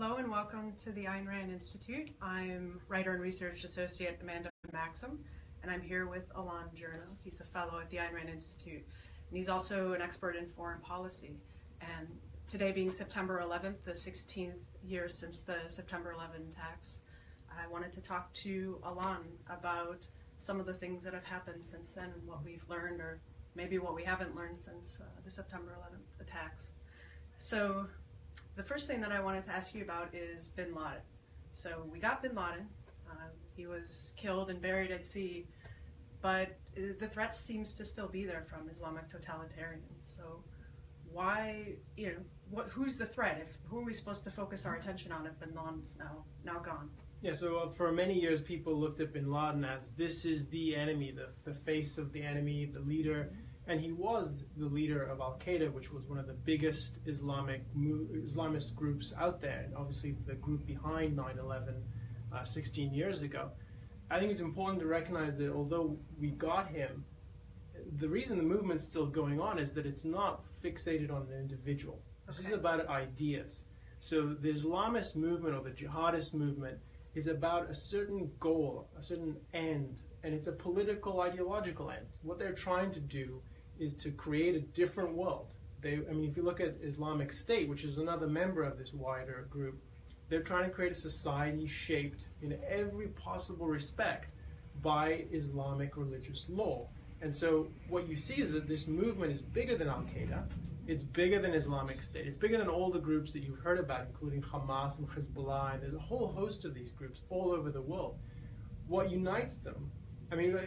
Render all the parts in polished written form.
Hello and welcome to the Ayn Rand Institute. I'm writer and research associate Amanda Maxim, and I'm here with Elan Journo. He's a fellow at the Ayn Rand Institute, and he's also an expert in foreign policy. And today being September 11th, the 16th year since the September 11 attacks, I wanted to talk to Elan about some of the things that have happened since then and what we've learned, or maybe what we haven't learned since the September 11th attacks. So the first thing that I wanted to ask you about is bin Laden. So we got bin Laden. He was killed and buried at sea, but the threat seems to still be there from Islamic totalitarians. So why, who's the threat? Who are we supposed to focus our attention on if bin Laden's now gone? Yeah, so for many years people looked at bin Laden as this is the enemy, the face of the enemy, the leader. And he was the leader of Al-Qaeda, which was one of the biggest Islamist groups out there, and obviously the group behind 9/11 16 years ago. I think it's important to recognize that although we got him, the reason the movement's still going on is that it's not fixated on an individual. This is about ideas. So the Islamist movement or the jihadist movement is about a certain goal, a certain end, and it's a political, ideological end. What they're trying to do is to create a different world. If you look at Islamic State, which is another member of this wider group, they're trying to create a society shaped in every possible respect by Islamic religious law. And so what you see is that this movement is bigger than Al-Qaeda, it's bigger than Islamic State, it's bigger than all the groups that you've heard about, including Hamas and Hezbollah, and there's a whole host of these groups all over the world. What unites them,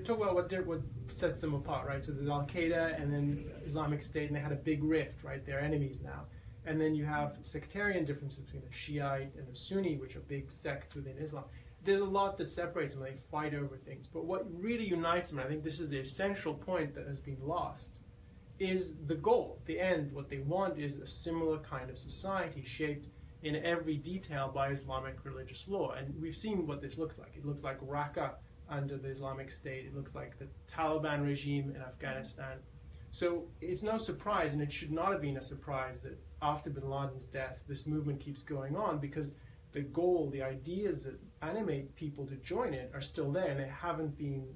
talk about what sets them apart, right? So there's Al-Qaeda and then Islamic State, and they had a big rift, right? They're enemies now. And then you have sectarian differences between the Shiite and the Sunni, which are big sects within Islam. There's a lot that separates them. They fight over things. But what really unites them, and I think this is the essential point that has been lost, is the goal, the end. What they want is a similar kind of society shaped in every detail by Islamic religious law. And we've seen what this looks like. It looks like Raqqa under the Islamic State. It looks like the Taliban regime in Afghanistan. So it's no surprise, and it should not have been a surprise, that after bin Laden's death, this movement keeps going on, because the goal, the ideas that animate people to join it are still there, and they haven't been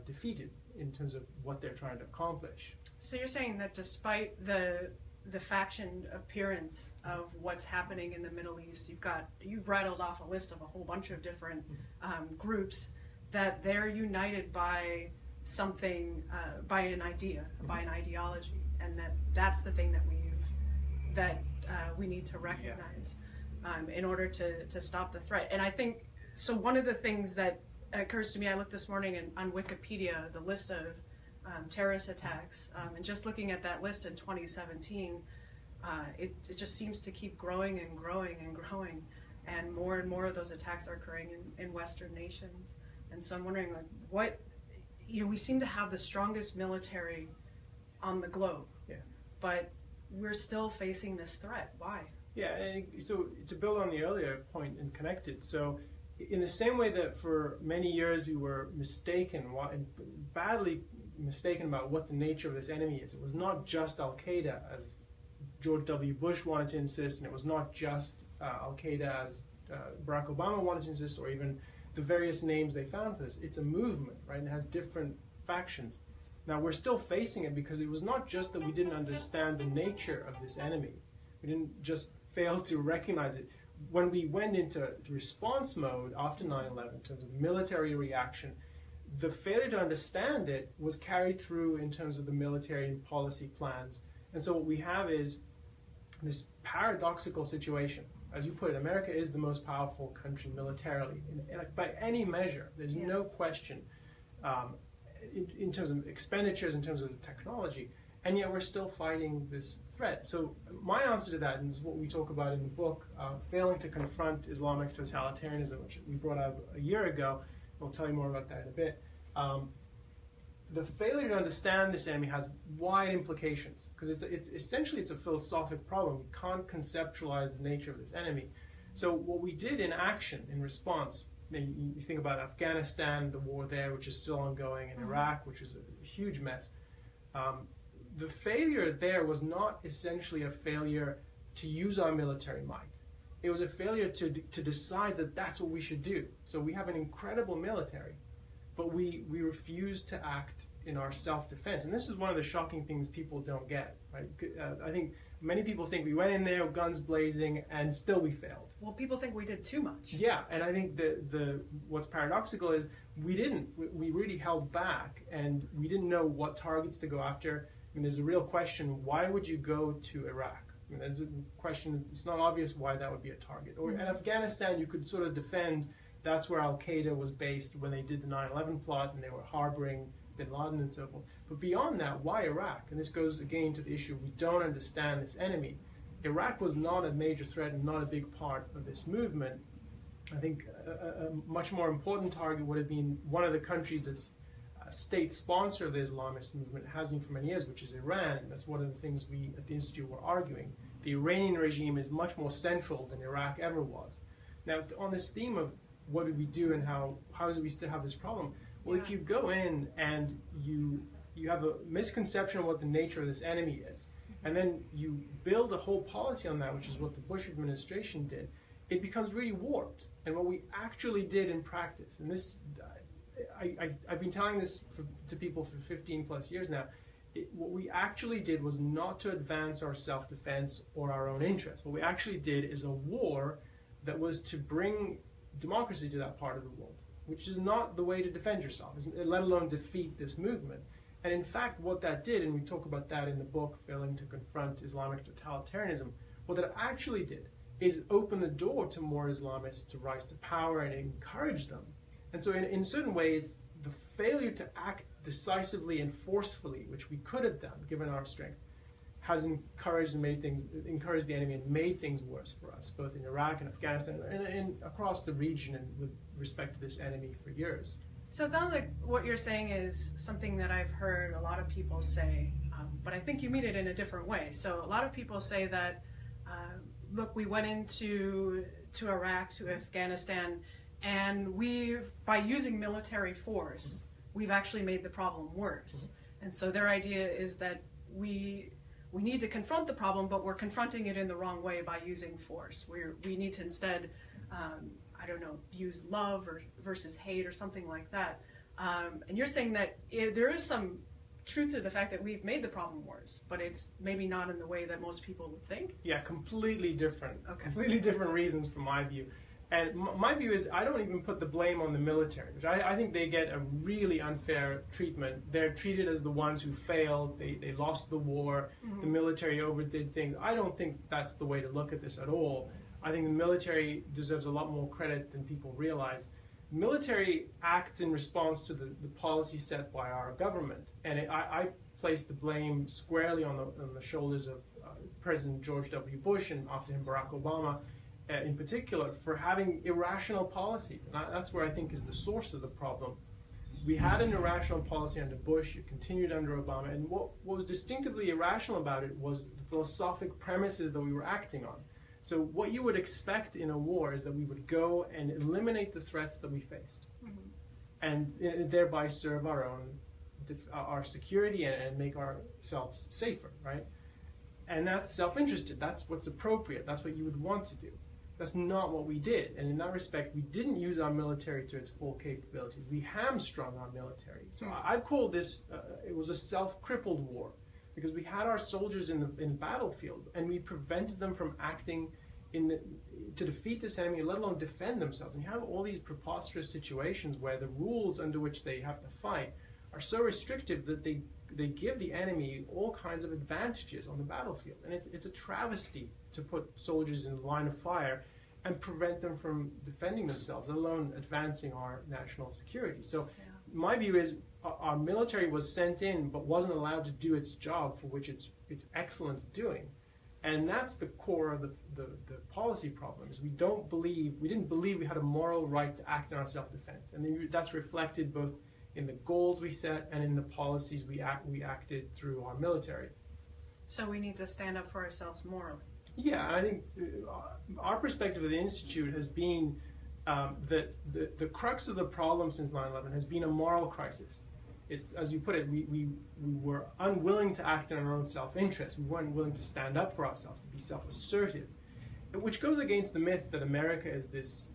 defeated in terms of what they're trying to accomplish. So you're saying that despite the faction appearance of what's happening in the Middle East, you've rattled off a list of a whole bunch of different groups, that they're united by something, by an idea, by an ideology, and that's the thing that we need to recognize in order to stop the threat. And I think, so one of the things that occurs to me, I looked this morning on Wikipedia, the list of terrorist attacks, and just looking at that list in 2017, it just seems to keep growing and growing and growing, and more of those attacks are occurring in Western nations. And so I'm wondering, we seem to have the strongest military on the globe, but we're still facing this threat. Why? Yeah, and so to build on the earlier point and connect it, so in the same way that for many years we were badly mistaken about what the nature of this enemy is. It was not just Al-Qaeda, as George W. Bush wanted to insist, and it was not just Al-Qaeda, as Barack Obama wanted to insist, or even the various names they found for this. It's a movement, right? And it has different factions. Now, we're still facing it because it was not just that we didn't understand the nature of this enemy. We didn't just fail to recognize it. When we went into response mode after 9/11, in terms of military reaction, the failure to understand it was carried through in terms of the military and policy plans. And so what we have is this paradoxical situation. As you put it, America is the most powerful country militarily, by any measure. There's no question in terms of expenditures, in terms of technology, and yet we're still fighting this threat. So my answer to that, and this is what we talk about in the book, Failing to Confront Islamic Totalitarianism, which we brought out a year ago. I'll tell you more about that in a bit. The failure to understand this enemy has wide implications, because it's essentially a philosophic problem. We can't conceptualize the nature of this enemy. So what we did in action, in response, you think about Afghanistan, the war there, which is still ongoing, and Iraq, which is a huge mess. The failure there was not essentially a failure to use our military might. it was a failure to decide that that's what we should do. So we have an incredible military, but we refuse to act in our self-defense. And this is one of the shocking things people don't get, right? I think many people think we went in there, guns blazing, and still we failed. Well, people think we did too much. Yeah, and I think what's paradoxical is we didn't. We really held back, and we didn't know what targets to go after. I mean, there's a real question, why would you go to Iraq? I mean, there's a question, it's not obvious why that would be a target. Or in Afghanistan, you could sort of defend, that's where Al-Qaeda was based when they did the 9/11 plot, and they were harboring bin Laden and so forth. But beyond that, why Iraq? And this goes again to the issue, we don't understand this enemy. Iraq was not a major threat and not a big part of this movement. I think a much more important target would have been one of the countries that's a state sponsor of the Islamist movement, has been for many years, which is Iran. That's one of the things we at the Institute were arguing. The Iranian regime is much more central than Iraq ever was. Now, on this theme of what did we do and how is it we still have this problem? Well, if you go in and you have a misconception of what the nature of this enemy is, and then you build a whole policy on that, which is what the Bush administration did, it becomes really warped. And what we actually did in practice, and this, I've been telling this to people for 15 plus years now, what we actually did was not to advance our self-defense or our own interests. What we actually did is a war that was to bring democracy to that part of the world, which is not the way to defend yourself, let alone defeat this movement. And in fact, what that did, and we talk about that in the book, Failing to Confront Islamic Totalitarianism, what that actually did is open the door to more Islamists to rise to power and encourage them. And so in a certain way, it's the failure to act decisively and forcefully, which we could have done, given our strength, has encouraged the enemy and made things worse for us, both in Iraq and Afghanistan and across the region and with respect to this enemy for years. So it sounds like what you're saying is something that I've heard a lot of people say, but I think you mean it in a different way. So a lot of people say that, look, we went into Iraq, to Afghanistan, and by using military force, we've actually made the problem worse. And so their idea is that we need to confront the problem, but we're confronting it in the wrong way by using force. We need to instead, I don't know, use love versus hate or something like that. And you're saying that there is some truth to the fact that we've made the problem worse, but it's maybe not in the way that most people would think? Yeah, completely different. Okay. Completely different reasons from my view. And my view is I don't even put the blame on the military, which I think they get a really unfair treatment. They're treated as the ones who failed, they lost the war, the military overdid things. I don't think that's the way to look at this at all. I think the military deserves a lot more credit than people realize. Military acts in response to the policy set by our government. And I place the blame squarely on the shoulders of President George W. Bush and after him Barack Obama, in particular, for having irrational policies. And that's where I think is the source of the problem. We had an irrational policy under Bush, it continued under Obama, and what was distinctively irrational about it was the philosophic premises that we were acting on. So what you would expect in a war is that we would go and eliminate the threats that we faced, and thereby serve our security and make ourselves safer, right? And that's self-interested, that's what's appropriate, that's what you would want to do. That's not what we did, and in that respect, we didn't use our military to its full capabilities. We hamstrung our military. So I've called this, it was a self-crippled war, because we had our soldiers in the battlefield, and we prevented them from acting to defeat this enemy, let alone defend themselves. And you have all these preposterous situations where the rules under which they have to fight are so restrictive that they give the enemy all kinds of advantages on the battlefield. And it's a travesty to put soldiers in the line of fire and prevent them from defending themselves, let alone advancing our national security. So my view is our military was sent in but wasn't allowed to do its job for which it's excellent at doing. And that's the core of the policy problem, is we didn't believe we had a moral right to act in our self-defense. And that's reflected both in the goals we set and in the policies we acted through our military. So we need to stand up for ourselves morally. Yeah, I think our perspective of the Institute has been that the crux of the problem since 9/11 has been a moral crisis. It's, as you put it, we were unwilling to act in our own self-interest. We weren't willing to stand up for ourselves, to be self-assertive. which goes against the myth that America is this,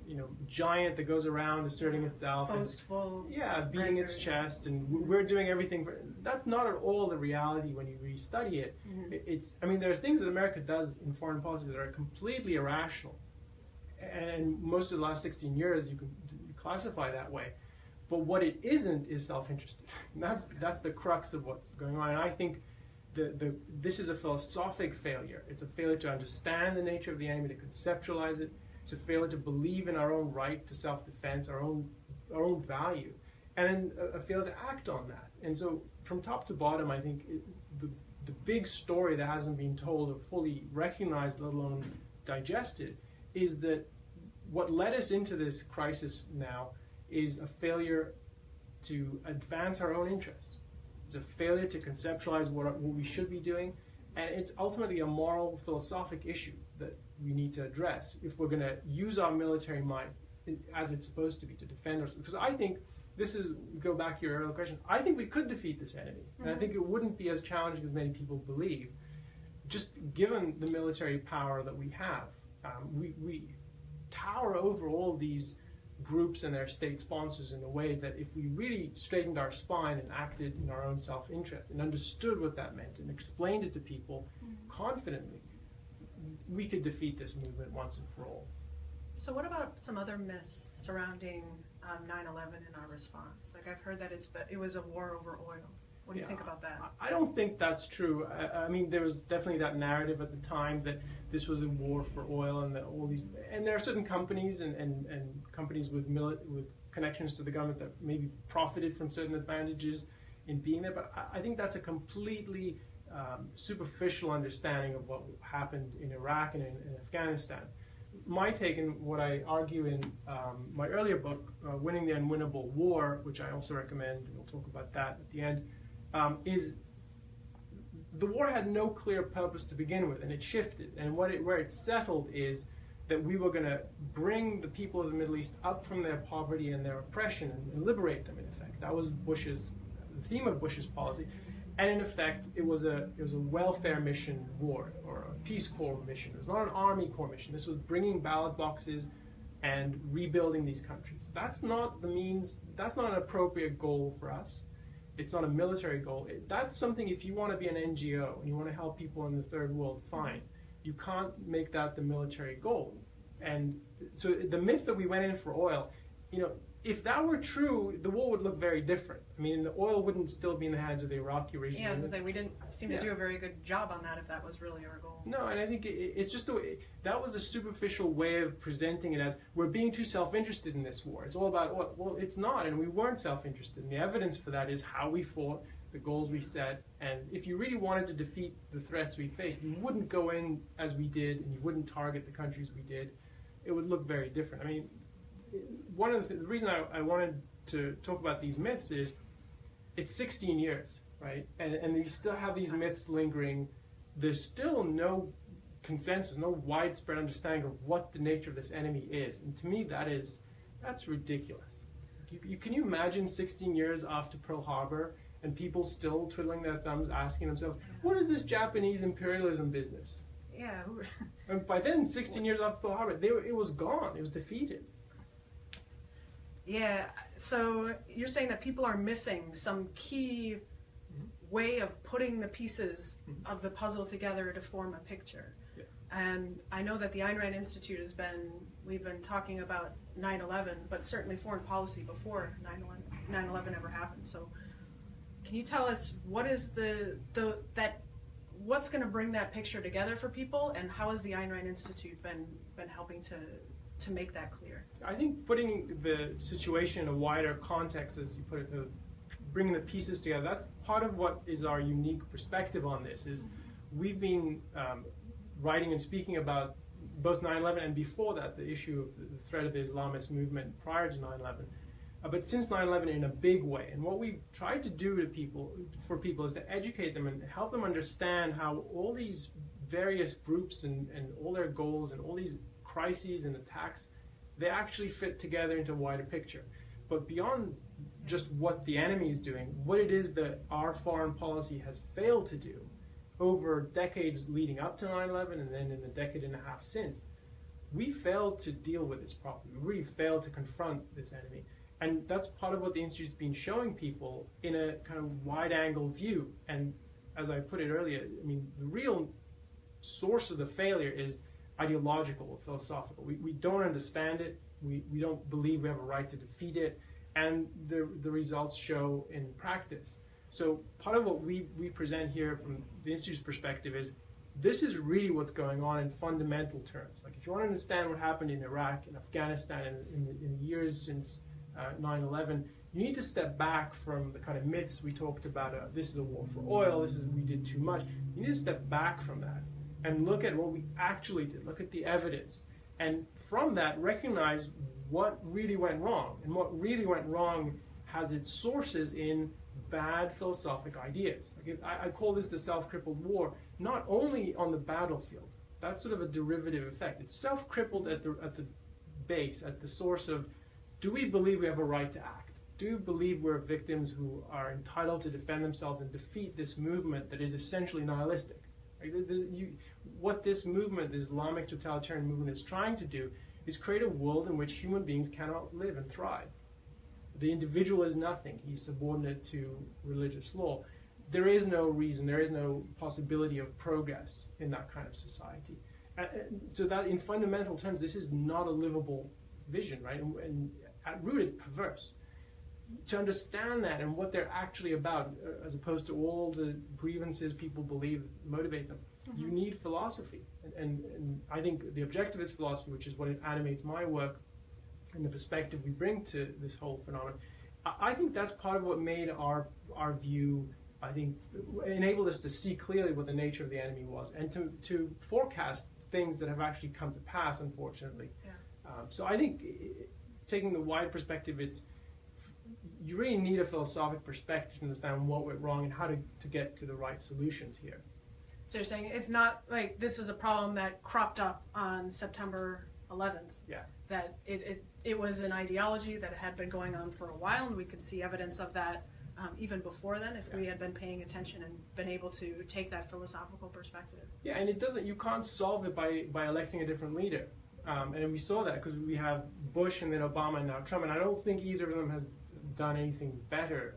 giant that goes around asserting itself, boastful, and, beating its chest, and we're doing everything. That's not at all the reality when you really study it. There are things that America does in foreign policy that are completely irrational, and most of the last 16 years you can classify that way. But what it isn't is self-interested. And that's the crux of what's going on. And I think this is a philosophic failure. It's a failure to understand the nature of the enemy, to conceptualize it. It's a failure to believe in our own right to self-defense, our own value, and then a failure to act on that. And so, from top to bottom, I think the big story that hasn't been told or fully recognized, let alone digested, is that what led us into this crisis now is a failure to advance our own interests. It's a failure to conceptualize what we should be doing, and it's ultimately a moral, philosophic issue that we need to address if we're going to use our military might as it's supposed to be to defend ourselves. Because I think go back to your earlier question, I think we could defeat this enemy, and I think it wouldn't be as challenging as many people believe, just given the military power that we have. We tower over all these groups and their state sponsors in a way that if we really straightened our spine and acted in our own self-interest and understood what that meant and explained it to people confidently, we could defeat this movement once and for all. So what about some other myths surrounding 9/11 and our response? Like, I've heard that it was a war over oil. What do you think about that? I don't think that's true. I mean, there was definitely that narrative at the time that this was a war for oil, and that all these, and there are certain companies and companies with connections to the government that maybe profited from certain advantages in being there. But I think that's a completely superficial understanding of what happened in Iraq and in Afghanistan. My take, and what I argue in my earlier book, Winning the Unwinnable War, which I also recommend, and we'll talk about that at the end, is the war had no clear purpose to begin with, and it shifted. And where it settled is that we were going to bring the people of the Middle East up from their poverty and their oppression and liberate them, in effect. That was the theme of Bush's policy. And in effect, it was a welfare mission war, or a Peace Corps mission. It was not an Army Corps mission. This was bringing ballot boxes and rebuilding these countries. That's not an appropriate goal for us. It's not a military goal. That's something, if you want to be an NGO and you want to help people in the third world, fine. You can't make that the military goal. And so the myth that we went in for oil, if that were true, the war would look very different. I mean, the oil wouldn't still be in the hands of the Iraqi regime. Yeah, I was going to say, we didn't seem to do a very good job on that if that was really our goal. No, and I think it's just that was a superficial way of presenting it as we're being too self-interested in this war. It's all about oil. Well, it's not, and we weren't self-interested. And the evidence for that is how we fought, the goals we set, and if you really wanted to defeat the threats we faced, you wouldn't go in as we did, and you wouldn't target the countries we did. It would look very different. I mean, one of the reason I wanted to talk about these myths is it's 16 years, right? And we still have these myths lingering. There's still no consensus, no widespread understanding of what the nature of this enemy is. And to me, that's ridiculous. Can you imagine 16 years after Pearl Harbor and people still twiddling their thumbs, asking themselves, what is this Japanese imperialism business? Yeah. And by then, 16 years after Pearl Harbor, it was gone. It was defeated. Yeah, so you're saying that people are missing some key way of putting the pieces of the puzzle together to form a picture. Yeah. And I know that the Ayn Rand Institute we've been talking about 9/11, but certainly foreign policy before 9/11 ever happened. So can you tell us what is what's going to bring that picture together for people, and how has the Ayn Rand Institute been helping to make that clear? I think putting the situation in a wider context, as you put it, bringing the pieces together, that's part of what is our unique perspective on this. Is we've been writing and speaking about both 9/11 and before that, the issue of the threat of the Islamist movement prior to 9/11, but since 9/11 in a big way. And what we've tried to do for people is to educate them and help them understand how all these various groups and all their goals and all these crises and attacks, they actually fit together into a wider picture. But beyond just what the enemy is doing, what it is that our foreign policy has failed to do over decades leading up to 9/11 and then in the decade and a half since, we failed to deal with this problem. We really failed to confront this enemy. And that's part of what the Institute's been showing people in a kind of wide-angle view. And as I put it earlier, I mean, the real source of the failure is ideological or philosophical. We don't understand it. We don't believe we have a right to defeat it. And the results show in practice. So part of what we present here from the Institute's perspective is this is really what's going on in fundamental terms. Like, if you want to understand what happened in Iraq and Afghanistan in the years since 9/11, you need to step back from the kind of myths we talked about. This is a war for oil. We did too much. You need to step back from that and look at what we actually did. Look at the evidence, and from that, recognize what really went wrong. And what really went wrong has its sources in bad philosophic ideas. Like, I call this the self-crippled war, not only on the battlefield. That's sort of a derivative effect. It's self-crippled at the base, at the source of, do we believe we have a right to act? Do we believe we're victims who are entitled to defend themselves and defeat this movement that is essentially nihilistic? Like, what this movement, the Islamic totalitarian movement, is trying to do is create a world in which human beings cannot live and thrive. The individual is nothing. He's subordinate to religious law. There is no reason, there is no possibility of progress in that kind of society. So that, in fundamental terms, this is not a livable vision, right? And at root, it's perverse. To understand that and what they're actually about, as opposed to all the grievances people believe motivate them, you need philosophy. And I think the objectivist philosophy, which is what animates my work, and the perspective we bring to this whole phenomenon, I think that's part of what made our view, I think, enabled us to see clearly what the nature of the enemy was, and to forecast things that have actually come to pass, unfortunately. Yeah. So I think, taking the wide perspective, you really need a philosophic perspective to understand what went wrong and how to get to the right solutions here. So you're saying it's not like this is a problem that cropped up on September 11th. Yeah. That it was an ideology that had been going on for a while, and we could see evidence of that even before then if we had been paying attention and been able to take that philosophical perspective. Yeah, and you can't solve it by electing a different leader. And we saw that because we have Bush and then Obama and now Trump, and I don't think either of them has done anything better.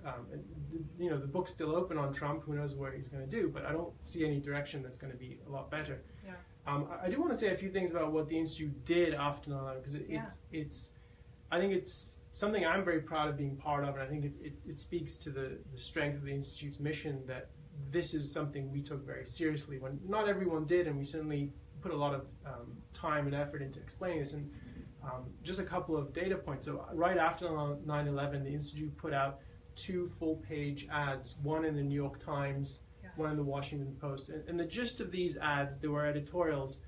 The book's still open on Trump. Who knows what he's going to do? But I don't see any direction that's going to be a lot better. Yeah. I do want to say a few things about what the Institute did after 9/11, because I think it's something I'm very proud of being part of, and I think it speaks to the strength of the Institute's mission that this is something we took very seriously when not everyone did, and we certainly put a lot of time and effort into explaining this. And just a couple of data points. So right after 9/11, the Institute put out 2 full-page ads, one in the New York Times, one in the Washington Post. And the gist of these ads, there were editorials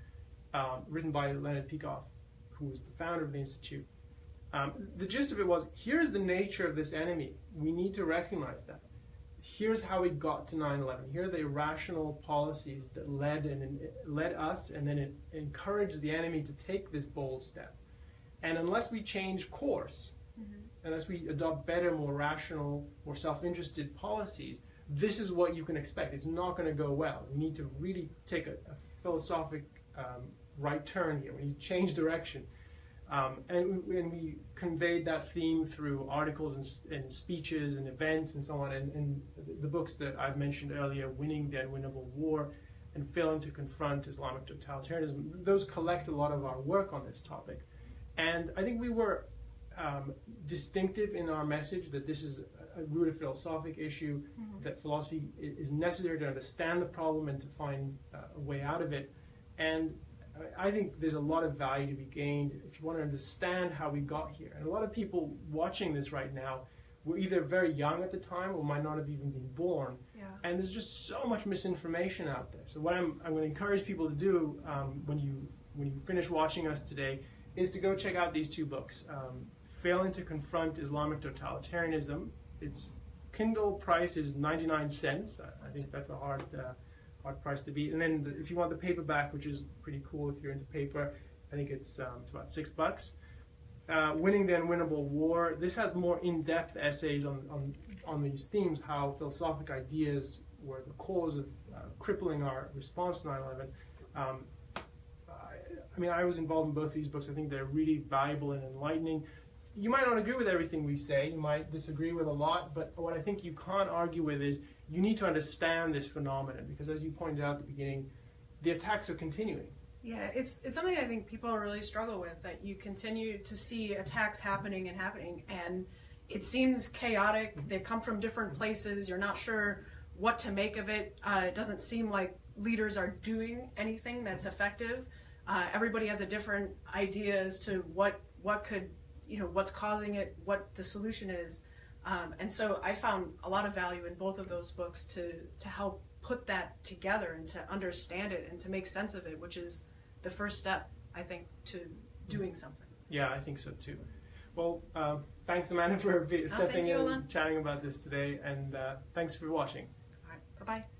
written by Leonard Peikoff, who was the founder of the Institute. The gist of it was, here's the nature of this enemy. We need to recognize that. Here's how we got to 9/11. Here are the irrational policies that led us, and then it encouraged the enemy to take this bold step. And unless we change course, unless we adopt better, more rational, more self-interested policies, this is what you can expect. It's not going to go well. We need to really take a philosophic right turn here. We need to change direction. And we conveyed that theme through articles and speeches and events and so on. And the books that I've mentioned earlier, Winning the Unwinnable War and Failing to Confront Islamic Totalitarianism, those collect a lot of our work on this topic. And I think we were distinctive in our message that this is a rooted philosophic issue, that philosophy is necessary to understand the problem and to find a way out of it. And I think there's a lot of value to be gained if you want to understand how we got here. And a lot of people watching this right now were either very young at the time or might not have even been born. Yeah. And there's just so much misinformation out there. So what I'm going to encourage people to do when you finish watching us today is to go check out these 2 books. Failing to Confront Islamic Totalitarianism. Its Kindle price is 99 cents. I think that's a hard price to beat. And then if you want the paperback, which is pretty cool if you're into paper, I think it's about $6. Winning the Unwinnable War. This has more in-depth essays on these themes, how philosophic ideas were the cause of crippling our response to 9/11. I mean, I was involved in both of these books. I think they're really valuable and enlightening. You might not agree with everything we say. You might disagree with a lot. But what I think you can't argue with is you need to understand this phenomenon, because as you pointed out at the beginning, the attacks are continuing. Yeah, it's something I think people really struggle with, that you continue to see attacks happening, and it seems chaotic. They come from different places. You're not sure what to make of it. It doesn't seem like leaders are doing anything that's effective. Everybody has a different idea as to what could, what's causing it, what the solution is. And so I found a lot of value in both of those books to help put that together and to understand it and to make sense of it, which is the first step, I think, to doing something. Yeah, I think so too. Well, thanks, Amanda, for stepping in and chatting about this today, and thanks for watching. All right, bye-bye.